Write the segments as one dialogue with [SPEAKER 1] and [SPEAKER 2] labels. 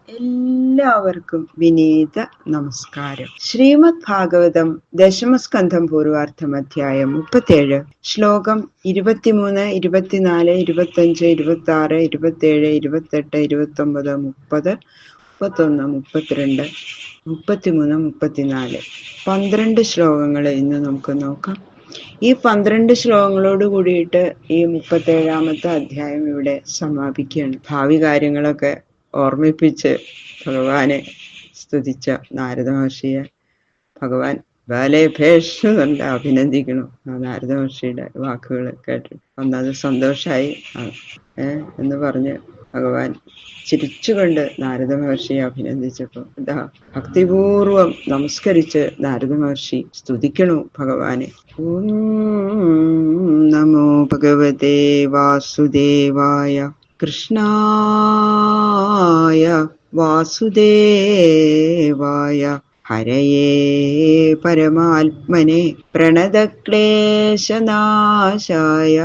[SPEAKER 1] എല്ലാവർക്കും വിനീത നമസ്കാരം. ശ്രീമദ് ഭാഗവതം ദശമസ്കന്ധം പൂർവാർത്ഥം അധ്യായം 37 ശ്ലോകം 23, 24, 25, 26, 27, 28, 29, 30, 31, 32, 33, 34 12 ശ്ലോകങ്ങൾ ഇന്ന് നമുക്ക് നോക്കാം. ഈ 12 ശ്ലോകങ്ങളോട് കൂടിയിട്ട് ഈ 37ാമത്തെ അധ്യായം ഇവിടെ സമാപിക്കുകയാണ്. ഭാവി കാര്യങ്ങളൊക്കെ ഓർമ്മിപ്പിച്ച് ഭഗവാനെ സ്തുതിച്ച നാരദ മഹർഷിയെ ഭഗവാൻ ബാലെ ഭേഷ് നല്ല അഭിനന്ദിക്കണം. ആ നാരദ മഹർഷിയുടെ വാക്കുകൾ കേട്ടു ഒന്നത് സന്തോഷമായി എന്ന് പറഞ്ഞ് ഭഗവാൻ ചിരിച്ചുകൊണ്ട് നാരദ മഹർഷിയെ അഭിനന്ദിച്ചപ്പോൾ എന്താ ഭക്തിപൂർവം നമസ്കരിച്ച് നാരദ മഹർഷി സ്തുതിക്കണു ഭഗവാനെ. ഓം നമോ ഭഗവതേ വാസുദേവായ കൃഷ്ണായ വാസുദേവായ ഹരയേ പരമാത്മനെ പ്രണതക്ലേശനാശായ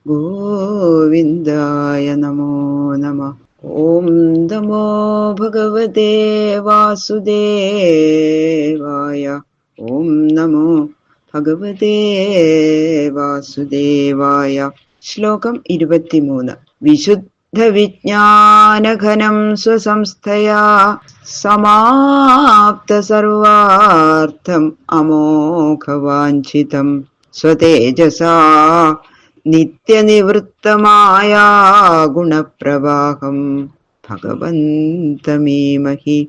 [SPEAKER 1] ഗോവിന്ദായ നമോ നമഃ. ഓം നമോ ഭഗവതേ വാസുദേവായ. ഓം നമോ ഭഗവതേ വാസുദേവായ. ശ്ലോകം 23 വിശുദ്ധ വിജ്ഞാനഘനം സ്വസംസ്ഥയാ സമാപ്ത സർവാർത്ഥം അമോഘവാഞ്ചിതം സ്വതേജസാ നിത്യനിവൃത്തമായ ഗുണപ്രവാഹം ഭഗവന്തമീമഹി.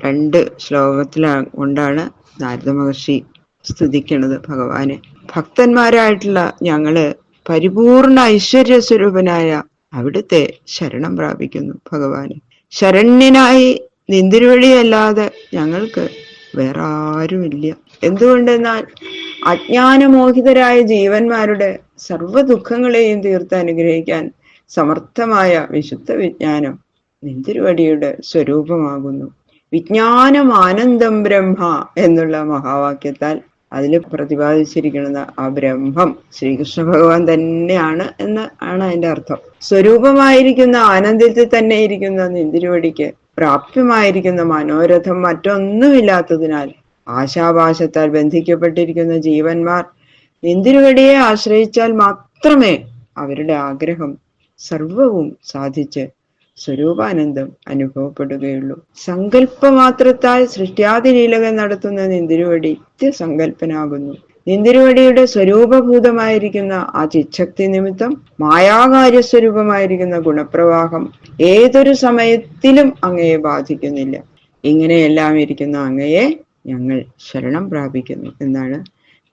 [SPEAKER 1] 2 ശ്ലോകത്തിലാ കൊണ്ടാണ് നാരദ മഹർഷി സ്തുതിക്കുന്നത് ഭഗവാനെ. ഭക്തന്മാരായിട്ടുള്ള ഞങ്ങള് പരിപൂർണ ഐശ്വര്യ സ്വരൂപനായ അവിടുത്തെ ശരണം പ്രാപിക്കുന്നു ഭഗവാനെ. ശരണ്യനായി നിന്തിരുവഴിയല്ലാതെ ഞങ്ങൾക്ക് വേറെ ആരുമില്ല. എന്തുകൊണ്ടെന്നാൽ അജ്ഞാനമോഹിതരായ ജീവന്മാരുടെ സർവ്വ ദുഃഖങ്ങളെയും തീർത്ത് അനുഗ്രഹിക്കാൻ സമർത്ഥമായ വിശുദ്ധ വിജ്ഞാനം നിന്തിരുവടിയുടെ സ്വരൂപമാകുന്നു. വിജ്ഞാനം ആനന്ദം ബ്രഹ്മ എന്നുള്ള മഹാവാക്യത്താൽ അതിൽ പ്രതിപാദിച്ചിരിക്കുന്നത് ആ ബ്രഹ്മം ശ്രീകൃഷ്ണ ഭഗവാൻ തന്നെയാണ് എന്ന് ആണ് അതിന്റെ അർത്ഥം. സ്വരൂപമായിരിക്കുന്ന ആനന്ദത്തിൽ തന്നെ ഇരിക്കുന്ന നിന്തിരുവടിക്ക് പ്രാപ്യമായിരിക്കുന്ന മനോരഥം മറ്റൊന്നുമില്ലാത്തതിനാൽ ആശാപാശത്താൽ ബന്ധിക്കപ്പെട്ടിരിക്കുന്ന ജീവന്മാർ നിന്തിരുവടിയെ ആശ്രയിച്ചാൽ മാത്രമേ അവരുടെ ആഗ്രഹം സർവവും സാധിച്ച് സ്വരൂപാനന്ദം അനുഭവപ്പെടുകയുള്ളൂ. സങ്കല്പമാത്രത്താൽ സൃഷ്ട്യാദിലീലകൾ നടത്തുന്ന നിന്തിരുവടി നിത്യസങ്കല്പനാകുന്നു. നിന്തിരുവടിയുടെ സ്വരൂപഭൂതമായിരിക്കുന്ന ആ ചിച്ഛക്തി നിമിത്തം മായാകാര്യസ്വരൂപമായിരിക്കുന്ന ഗുണപ്രവാഹം ഏതൊരു സമയത്തിലും അങ്ങയെ ബാധിക്കുന്നില്ല. ഇങ്ങനെയെല്ലാം ഇരിക്കുന്ന അങ്ങയെ ഞങ്ങൾ ശരണം പ്രാപിക്കുന്നു എന്നാണ്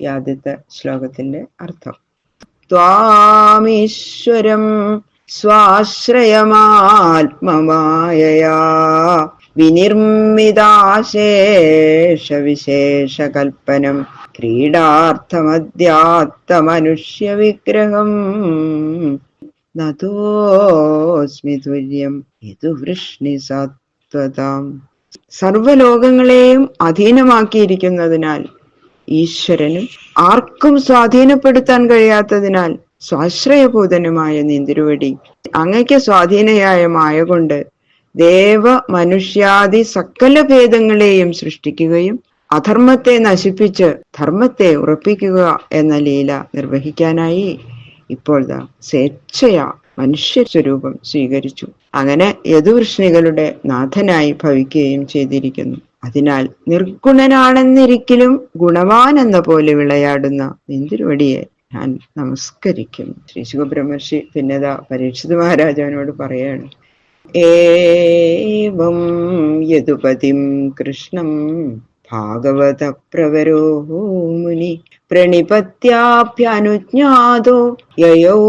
[SPEAKER 1] ഈ ആദ്യത്തെ ശ്ലോകത്തിന്റെ അർത്ഥം. ത്വാമീശ്വരം സ്വാശ്രയമാത്മമായയാ വിനിർമ്മിതാശേഷ വിശേഷകൽപ്പനം ക്രീഡാർത്ഥമധ്യാത്മനുഷ്യ വിഗ്രഹം നതോസ്മി തുര്യം യദുവൃഷ്ണി സത്വതാം. സർവലോകങ്ങളെയും അധീനമാക്കിയിരിക്കുന്നതിനാൽ ഈശ്വരനും ആർക്കും സ്വാധീനപ്പെടുത്താൻ കഴിയാത്തതിനാൽ സ്വാശ്രയഭൂതനുമായ നിന്തിരുവടി അങ്ങയ്ക്ക് സ്വാധീനയായ മായ കൊണ്ട് ദേവ മനുഷ്യാദി സകല ഭേദങ്ങളെയും സൃഷ്ടിക്കുകയും അധർമ്മത്തെ നശിപ്പിച്ച് ധർമ്മത്തെ ഉറപ്പിക്കുക എന്ന ലീല നിർവഹിക്കാനായി ഇപ്പോൾ സ്വേച്ഛയാ മനുഷ്യ സ്വരൂപം സ്വീകരിച്ചു. അങ്ങനെ യദുവൃഷ്ണികളുടെ നാഥനായി ഭവിക്കുകയും ചെയ്തിരിക്കുന്നു. അതിനാൽ നിർഗുണനാണെന്നിരിക്കലും ഗുണവാൻ എന്ന പോലെ വിളയാടുന്ന നിന്തിരുവടിയെ ഞാൻ നമസ്കരിക്കുന്നു. ശ്രീ ശുകബ്രഹ്മർഷി പിന്നെതാ പരീക്ഷിത് മഹാരാജാവിനോട് പറയാണ്. ഏവം യദുപതിം കൃഷ്ണം ഭാഗവത പ്രവരോ മുനി പ്രണിപത്യാഭ്യനുജ്ഞാതോ യയൗ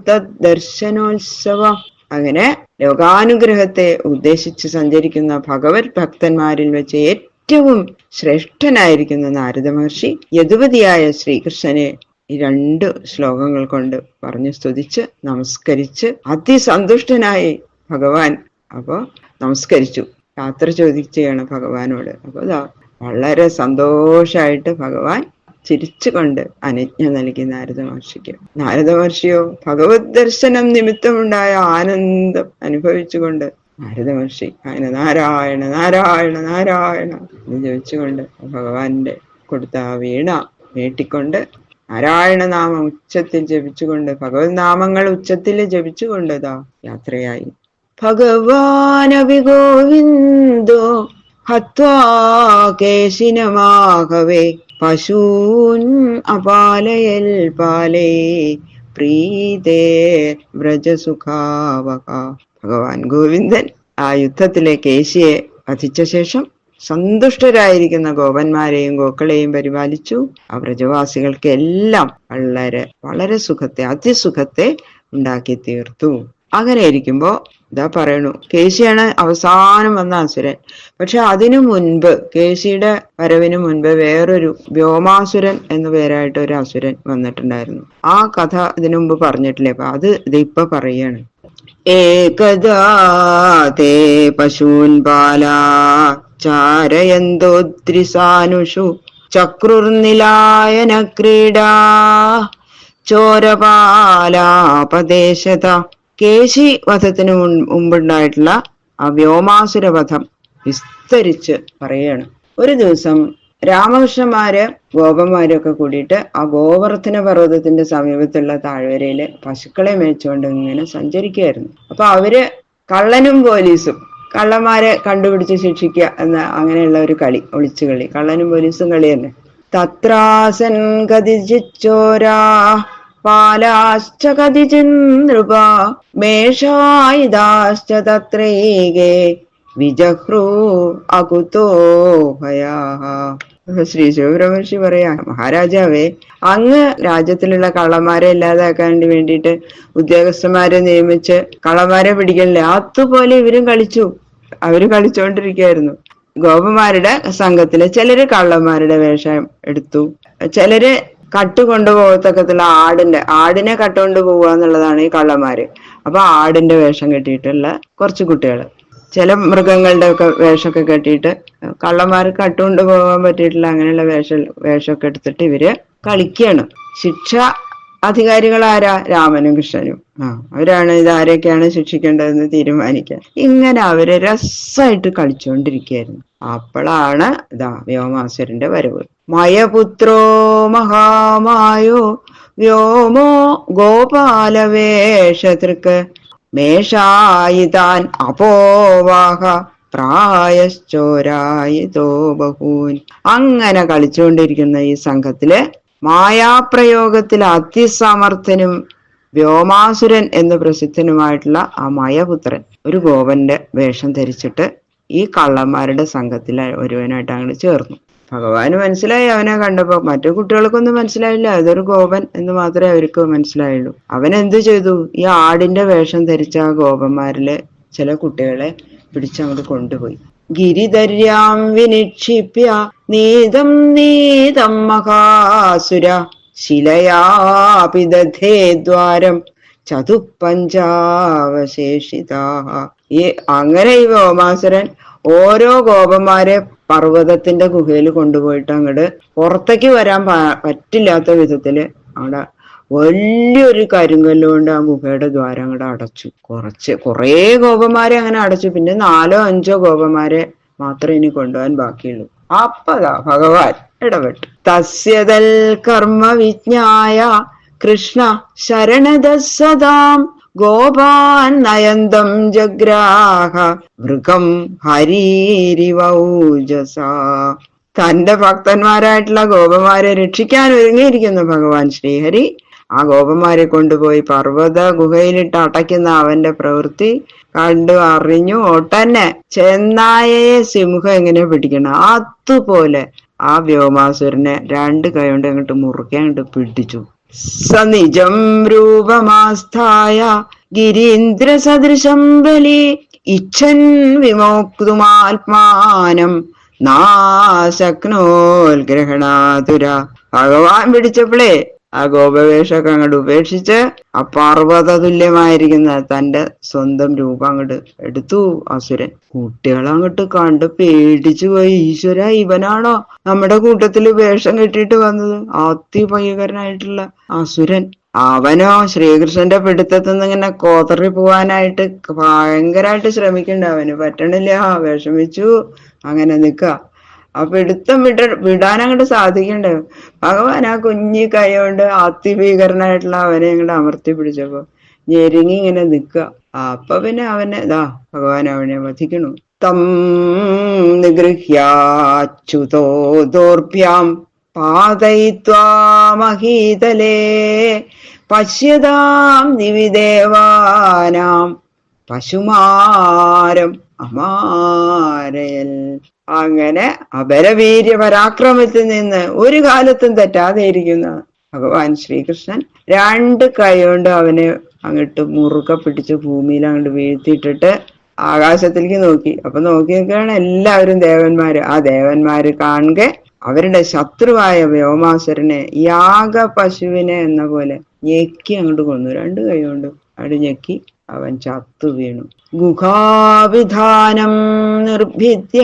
[SPEAKER 1] തദ്ദർശനോത്സവ. അങ്ങനെ ലോകാനുഗ്രഹത്തെ ഉദ്ദേശിച്ച് സഞ്ചരിക്കുന്ന ഭഗവത് ഭക്തന്മാരിൽ വെച്ച് ഏറ്റവും ശ്രേഷ്ഠനായിരിക്കുന്ന നാരദ മഹർഷി യദുപതിയായ ശ്രീകൃഷ്ണനെ ഈ 2 ശ്ലോകങ്ങൾ കൊണ്ട് പറഞ്ഞു സ്തുതിച്ച് നമസ്കരിച്ച് അതിസന്തുഷ്ടനായി ഭഗവാൻ നമസ്കരിച്ചു. യാത്ര ചോദിക്കുകയാണ് ഭഗവാനോട്. വളരെ സന്തോഷായിട്ട് ഭഗവാൻ ചിരിച്ചുകൊണ്ട് അനുജ്ഞ നൽകി നാരദ മഹർഷിക്ക്. നാരദ മഹർഷിയോ ഭഗവത് ദർശനം നിമിത്തമുണ്ടായ ആനന്ദം അനുഭവിച്ചുകൊണ്ട് നാരദ മഹർഷി അങ്ങനെ നാരായണ നാരായണ നാരായണ എന്ന് ജപിച്ചുകൊണ്ട് ഭഗവാന്റെ കൊടുത്ത ആ വീണ നീട്ടിക്കൊണ്ട് നാരായണ നാമം ഉച്ചത്തിൽ ജപിച്ചുകൊണ്ട് ഭഗവത് നാമങ്ങൾ ഉച്ചത്തിൽ ജപിച്ചുകൊണ്ട് ഇതാ യാത്രയായി. ഭഗവാനപി ഗോവിന്ദോ ഹത്വാ കേശിനമാഹവേ പശൂൻ അപാലയൽ പാലേ പ്രീതേ വ്രജസുഖാവഹ. ഭഗവാൻ ഗോവിന്ദൻ ആ യുദ്ധത്തിലെ കേശിയെ വധിച്ച ശേഷം സന്തുഷ്ടരായിരിക്കുന്ന ഗോപന്മാരെയും ഗോക്കളെയും പരിപാലിച്ചു. ആ വ്രജവാസികൾക്ക് എല്ലാം വളരെ വളരെ സുഖത്തെ അതിസുഖത്തെ ഉണ്ടാക്കി തീർത്തു. അങ്ങനെ ഇരിക്കുമ്പോ ഇതാ പറയണു, കേശിയാണ് അവസാനം വന്ന അസുരൻ. പക്ഷെ അതിനു മുൻപ്, കേശിയുടെ വരവിന് മുൻപ് വേറൊരു വ്യോമാസുരൻ എന്നു പേരായിട്ട് ഒരു അസുരൻ വന്നിട്ടുണ്ടായിരുന്നു. ആ കഥ ഇതിനു മുമ്പ് പറഞ്ഞിട്ടില്ലേ? അപ്പൊ അത് ഇതിപ്പൊ പറയാണ്. ഏകദാ തേ പശൂൻ ബാലാ ചാരയന്തോദ്രിസാനുഷു ചക്രുർനിലായന ക്രീഡാ ചോരപാലാപദേശത. കേശി വധത്തിന് മുമ്പുണ്ടായിട്ടുള്ള ആ വ്യോമാസുര വധം വിസ്തരിച്ച് പറയാണ്. ഒരു ദിവസം രാമകൃഷ്ണന്മാര് ഗോപന്മാരൊക്കെ കൂടിയിട്ട് ആ ഗോവർദ്ധന പർവ്വതത്തിന്റെ സമീപത്തുള്ള താഴ്വരയില് പശുക്കളെ മേയിച്ചുകൊണ്ട് ഇങ്ങനെ സഞ്ചരിക്കുകയായിരുന്നു. അപ്പൊ അവര് കള്ളനും പോലീസും, കള്ളന്മാരെ കണ്ടുപിടിച്ച് ശിക്ഷിക്കുക എന്ന അങ്ങനെയുള്ള ഒരു കളി, ഒളിച്ചു കളി, കള്ളനും പോലീസും കളി തന്നെ. തത്രാസൻ കതിചോരാ പാലാശ്ച കതിചിനൃപ മേഷായുധാശ്ച തത്രൈകേ വിജഹ്രൂ അകുതോ ഭയാഹ. ശ്രീ ശിവബ്രഹ്മർഷി പറയാ, മഹാരാജാവേ, അങ്ങ് രാജ്യത്തിലുള്ള കള്ളന്മാരെ ഇല്ലാതാക്കാൻ വേണ്ടിയിട്ട് ഉദ്യോഗസ്ഥന്മാരെ നിയമിച്ച് കള്ളന്മാരെ പിടിക്കണില്ലേ, അതുപോലെ ഇവരും കളിച്ചു. അവര് കളിച്ചുകൊണ്ടിരിക്കുകയായിരുന്നു. ഗോപന്മാരുടെ സംഘത്തില് ചിലര് കള്ളന്മാരുടെ വേഷം എടുത്തു, ചിലര് കട്ടുകൊണ്ടുപോകത്തക്കത്തുള്ള ആടിനെ കട്ടുകൊണ്ട് പോവുക എന്നുള്ളതാണ് ഈ കള്ളന്മാര്. അപ്പൊ ആടിന്റെ വേഷം കെട്ടിയിട്ടുള്ള കുറച്ച് കുട്ടികള്, ചില മൃഗങ്ങളുടെ ഒക്കെ വേഷമൊക്കെ കെട്ടിയിട്ട്, കള്ളന്മാർക്ക് കട്ടുകൊണ്ട് പോകാൻ പറ്റിയിട്ടില്ല അങ്ങനെയുള്ള വേഷമൊക്കെ എടുത്തിട്ട് ഇവര് കളിക്കുകയാണ്. ശിക്ഷ അധികാരികൾ ആരാ? രാമനും കൃഷ്ണനും. അവരാണ് ഇതാരൊക്കെയാണ് ശിക്ഷിക്കേണ്ടതെന്ന് തീരുമാനിക്കാൻ. ഇങ്ങനെ അവര് രസമായിട്ട് കളിച്ചുകൊണ്ടിരിക്കുകയായിരുന്നു. അപ്പോഴാണ് ഇതാ വ്യോമാസുരന്റെ വരവ്. മയപുത്രോ മഹാമായോ വ്യോമോ ഗോപാലവേഷതൃക്ക് മേഷായിതാൻ അപോവാഹ പ്രായശ്ചോരായിതോ ബഹൂൻ. അങ്ങനെ കളിച്ചുകൊണ്ടിരിക്കുന്ന ഈ സംഘത്തില് മായാപ്രയോഗത്തിൽ അതിസമർത്ഥനും വ്യോമാസുരൻ എന്ന് പ്രസിദ്ധനുമായിട്ടുള്ള ആ മയപുത്രൻ ഒരു ഗോപന്റെ വേഷം ധരിച്ചിട്ട് ഈ കള്ളന്മാരുടെ സംഘത്തിൽ ഒരുവനായിട്ട് അങ്ങോട്ട് ചേർന്നു. ഭഗവാന് മനസ്സിലായി അവനെ കണ്ടപ്പോ. മറ്റു കുട്ടികൾക്കൊന്നും മനസ്സിലായില്ല, അതൊരു ഗോപൻ എന്ന് മാത്രമേ അവർക്ക് മനസ്സിലായുള്ളൂ. അവൻ എന്തു ചെയ്തു? ഈ ആടിന്റെ വേഷം ധരിച്ച ആ ഗോപന്മാരിലെ ചില കുട്ടികളെ പിടിച്ചങ്ങോട്ട് കൊണ്ടുപോയി. ഗിരിധര്യാം വിനിക്ഷിപ്യ നീതം നീതം മഹാസുര ശിലയാപി ദധേ ദ്വാരം ചതുപഞ്ചാവശേഷിതാ. അങ്ങനെ ഈ വ്യോമാസുരൻ ഓരോ ഗോപന്മാരെ പർവ്വതത്തിന്റെ ഗുഹയിൽ കൊണ്ടുപോയിട്ട് അങ്ങോട്ട് പുറത്തേക്ക് വരാൻ പറ്റില്ലാത്ത വിധത്തില് അവിടെ വലിയൊരു കരിങ്കല്ലുകൊണ്ട് ആ ഗുഹയുടെ ദ്വാരം അങ്ങോട്ട് അടച്ചു. കുറേ ഗോപന്മാരെ അങ്ങനെ അടച്ചു. പിന്നെ 4-5 ഗോപന്മാരെ മാത്രമേ ഇനി കൊണ്ടുപോകാൻ ബാക്കിയുള്ളൂ. അപ്പതാ ഭഗവാൻ ഇടപെട്ടു. തസ്യതൽ കർമ്മ വിജ്ഞായ കൃഷ്ണ ശരണദ സദാം ഗോപാൻ നയന്തം ജഗ്രാഹ മൃഗം ഹരീരിവൗജസ. തന്റെ ഭക്തന്മാരായിട്ടുള്ള ഗോപന്മാരെ രക്ഷിക്കാൻ ഒരുങ്ങിയിരിക്കുന്നു ഭഗവാൻ ശ്രീഹരി. ആ ഗോപന്മാരെ കൊണ്ടുപോയി പർവ്വത ഗുഹയിലിട്ട് അടയ്ക്കുന്ന അവന്റെ പ്രവൃത്തി കണ്ടു അറിഞ്ഞു ഒട്ടന്നെ. ചെന്നായയെ സിംഹം എങ്ങനെ പിടിക്കണം അതുപോലെ ആ വ്യോമാസുരനെ 2 കൈ കൊണ്ട് അങ്ങോട്ട് മുറുക്കെ അങ്ങോട്ട് പിടിച്ചു. സനിജം രൂപമാസ്ഥായ ഗിരീന്ദ്ര സദൃശം ബലി ഇച്ഛൻ വിമോക്തുമാത്മാനം നാശക്നോൽഗ്രഹണാതുര. ഭഗവാൻ പിടിച്ചപ്പോഴേ ആ ഗോപവേഷമൊക്കെ അങ്ങോട്ട് ഉപേക്ഷിച്ച് ആ പർവ്വത തുല്യമായിരിക്കുന്ന തന്റെ സ്വന്തം രൂപം അങ്ങോട്ട് എടുത്തു അസുരൻ. കുട്ടികളങ്ങോട്ട് കണ്ട് പേടിച്ചു പോയി. ഈശ്വര, ഇവനാണോ നമ്മുടെ കൂട്ടത്തില് വേഷം കെട്ടിയിട്ട് വന്നത്? അതിഭയങ്കരനായിട്ടുള്ള അസുരൻ. അവനോ ശ്രീകൃഷ്ണന്റെ പിടുത്തത്തിൽ നിന്ന് ഇങ്ങനെ കോതറി പോവാനായിട്ട് ഭയങ്കരമായിട്ട് ശ്രമിക്കണ്ട, അവന് പറ്റണില്ല, വിഷമിച്ചു അങ്ങനെ നിക്ക. ആ പിടുത്തം വിടാനങ്ങോട്ട് സാധിക്കണ്ടേ. ഭഗവാൻ ആ കുഞ്ഞി കൈ കൊണ്ട് അതിഭീകരനായിട്ടുള്ള അവനെ അങ്ങോട്ട് അമർത്തി പിടിച്ചപ്പോ ഞെരുങ്ങി ഇങ്ങനെ നിക്കുക. അപ്പൊ പിന്നെ അവനെ ഭഗവാൻ അവനെ വധിക്കണു. തം നിഗൃഹ്യാച്യുതോ ദോർഭ്യാം പാതയിത്വാ മഹീതലേ പശ്യതാം നിവിദേവാനാം പശുമാരം അമാരയൽ. അങ്ങനെ അപരവീര്യ പരാക്രമത്തിൽ നിന്ന് ഒരു കാലത്തും തെറ്റാതെ ഇരിക്കുന്ന ഭഗവാൻ ശ്രീകൃഷ്ണൻ രണ്ട് കൈ കൊണ്ട് അവനെ അങ്ങോട്ട് മുറുകെ പിടിച്ച് ഭൂമിയിൽ അങ്ങോട്ട് വീഴ്ത്തിയിട്ടിട്ട് ആകാശത്തിലേക്ക് നോക്കി. അപ്പൊ നോക്കി നിൽക്കുകയാണ് എല്ലാവരും ദേവന്മാര്. ആ ദേവന്മാര് കാണുക അവരുടെ ശത്രുവായ വ്യോമാസുരനെ യാഗ പശുവിനെ എന്ന പോലെ ഞെക്കി അങ്ങോട്ട് കൊന്നു. രണ്ട് കൈ കൊണ്ട് അവിടെ ഞെക്കി അവൻ ചത്തു വീണു. ഗുഹാവിധാനം നിർഭിദ്യ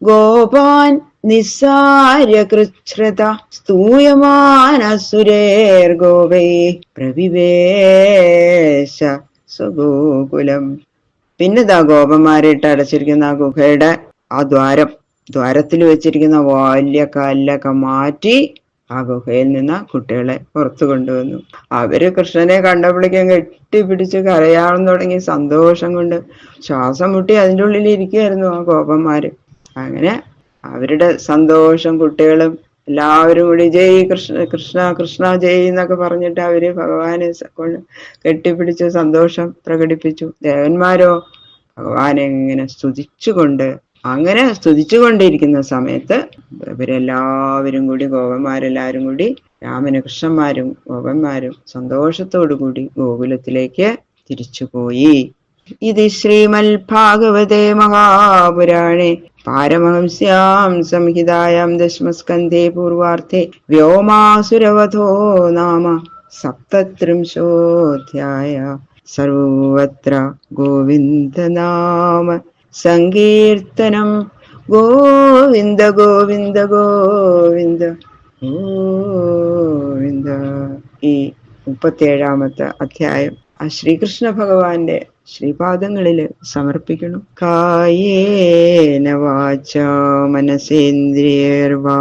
[SPEAKER 1] ഗോപാൻ നിസ്സാര്യ കൃച്ഛ്രത സ്തൂയമാനസുരേർഗോപൈ പ്രവിവേശ സ്വഗോകുലം. പിന്നെ ഗോപന്മാരെ അടച്ചിരിക്കുന്ന ആ ഗുഹയുടെ ആ ദ്വാരത്തിൽ വെച്ചിരിക്കുന്ന വലിയ കല്ലൊക്കെ മാറ്റി ആ ഗുഹയിൽ നിന്ന് കുട്ടികളെ പുറത്തു കൊണ്ടുവന്നു. അവര് കൃഷ്ണനെ കണ്ടപ്പോഴേക്കും കെട്ടിപ്പിടിച്ച് കരയാൻ തുടങ്ങി. സന്തോഷം കൊണ്ട് ശ്വാസം മുട്ടി അതിൻ്റെ ഉള്ളിൽ ഇരിക്കുകയായിരുന്നു ആ ഗോപന്മാര്. അങ്ങനെ അവരുടെ സന്തോഷം കുട്ടികളും എല്ലാവരും കൂടി ജയ് കൃഷ്ണ കൃഷ്ണ കൃഷ്ണ ജയ് എന്നൊക്കെ പറഞ്ഞിട്ട് അവര് ഭഗവാനെ കെട്ടിപ്പിടിച്ച് സന്തോഷം പ്രകടിപ്പിച്ചു. ദേവന്മാരോ ഭഗവാനെ ഇങ്ങനെ സ്തുതിച്ചുകൊണ്ട് അങ്ങനെ സ്തുതിച്ചുകൊണ്ടിരിക്കുന്ന സമയത്ത് ഇവരെല്ലാവരും കൂടി ഗോപന്മാരെല്ലാവരും കൂടി രാമന് കൃഷ്ണന്മാരും ഗോപന്മാരും സന്തോഷത്തോടു കൂടി ഗോകുലത്തിലേക്ക് തിരിച്ചുപോയി. ഇത് ശ്രീമൽ ഭാഗവതേ മഹാപുരാണേ പാരമഹംസ്യാം സംഹിതായാം ദശമസ്കന്ധേ പൂർവാർത്ഥേ വ്യോമാസുരവധോ നാമ സപ്തത്രിംശോऽധ്യായ. സർവത്ര ഗോവിന്ദനാമ സങ്കീർത്തനം. ഗോവിന്ദ ഗോവിന്ദ ഗോവിന്ദ ഗോവിന്ദ. ഈ 37ാമത്തെ അധ്യായം ആ ശ്രീകൃഷ്ണ ഭഗവാന്റെ ശ്രീപാദങ്ങളില് സമർപ്പിക്കണം. കായേന വാചാ മനസേന്ദ്രിയർവാ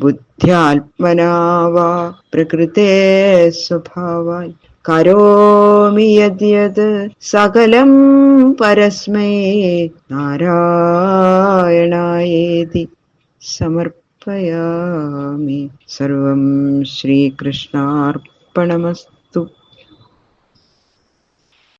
[SPEAKER 1] ബുദ്ധ്യാത്മനാ വാ പ്രകൃതേ സ്വഭാവാൽ കരോമി യദ്യത് സകലം പരസ്മൈ നാരായണായേതി സമർപ്പയാമി. സർവം ശ്രീകൃഷ്ണാർപ്പണമസ്തു.